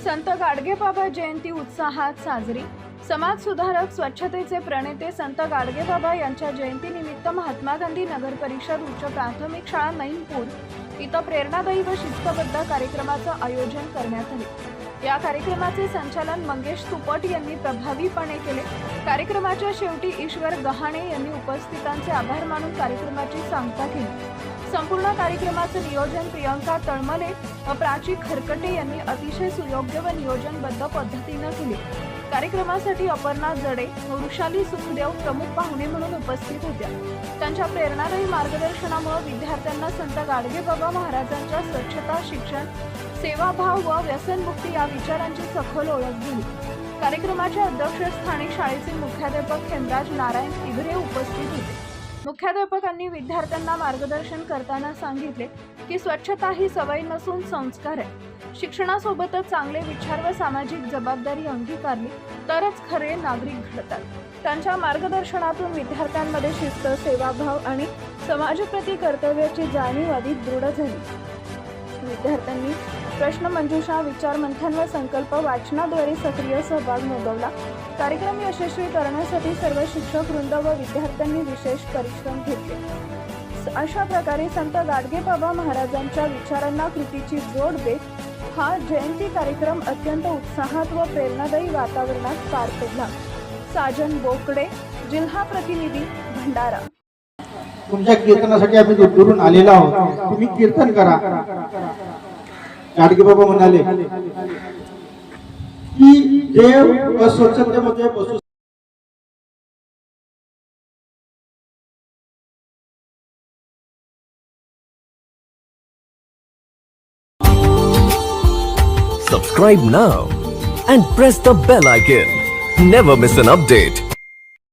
संत गाडगेबाबा जयंती उत्साहात साजरी। समाज सुधारक स्वच्छतेचे प्रणेते संत गाडगेबाबा यांच्या जयंतीनिमित्त महात्मा गांधी नगर परिषद उच्च प्राथमिक शाळा नईमपूर इथं प्रेरणादायी व शिस्तबद्ध कार्यक्रमाचं आयोजन करण्यात आले। या कार्यक्रमाचे संचालन मंगेश तुपट यांनी प्रभावीपणे केले। कार्यक्रमाच्या शेवटी ईश्वर गहाणे यांनी उपस्थितांचे आभार मानून कार्यक्रमाची सांगता केली। संपूर्ण कार्यक्रमाचे नियोजन प्रियंका तळमले व प्राची खरकटे यांनी अतिशय सुयोग्य व नियोजनबद्ध पद्धतीने केले। कार्यक्रमासाठी अपर्णा जडे, वृषाली सुखदेव प्रमुख पाहुणे म्हणून उपस्थित होत्या। त्यांच्या प्रेरणादायी मार्गदर्शनामुळे विद्यार्थ्यांना संत गाडगेबाबा महाराजांच्या स्वच्छता, शिक्षण, सेवाभाव व व्यसनमुक्ती या विचारांची सखोल ओळख झाली। कार्यक्रमाच्या अध्यक्षस्थानी शाळेचे मुख्याध्यापक हेमराज नारायण तिघरे उपस्थित होते। मुख्याध्यापकांनी विद्यार्थ्यांना मार्गदर्शन करताना सांगितले की स्वच्छता ही सवय नसून संस्कार आहे। शिक्षणासोबतच चांगले विचार व सामाजिक जबाबदारी अंगीकारली तरच खरे नागरिक घडतात। त्यांच्या मार्गदर्शनातून विद्यार्थ्यांमध्ये शिस्त, सेवाभाव आणि समाजप्रती कर्तव्याची जाणीव अधिक दृढ झाली। विद्यार्थ्यांनी प्रश्नमंजुषा, विचारमंथन व संकल्प वाचनाद्वारे सक्रिय सहभाग नोंदवला। कार्यक्रम यशस्वी करण्यासाठी सर्व शिक्षक वृंद व विद्यार्थ्यांनी विशेष परिश्रम घेतले। अशा प्रकारे संत गाडगेबाबा महाराजांच्या विचारांना कृतीची जोड देत हा जयंती कार्यक्रम अत्यंत उत्साहात व प्रेरणादायी वातावरणात पार पडला। साजन बोकडे, जिल्हा प्रतिनिधी, भंडारा। तुमच्या कीर्तनासाठी आम्ही दूरून आलेलो आहोत, तुम्ही कीर्तन करा। गाडगेबाबा म्हणाले की देव अस्वच्छतेमध्ये बसू। Subscribe now and press the bell icon. Never miss an update.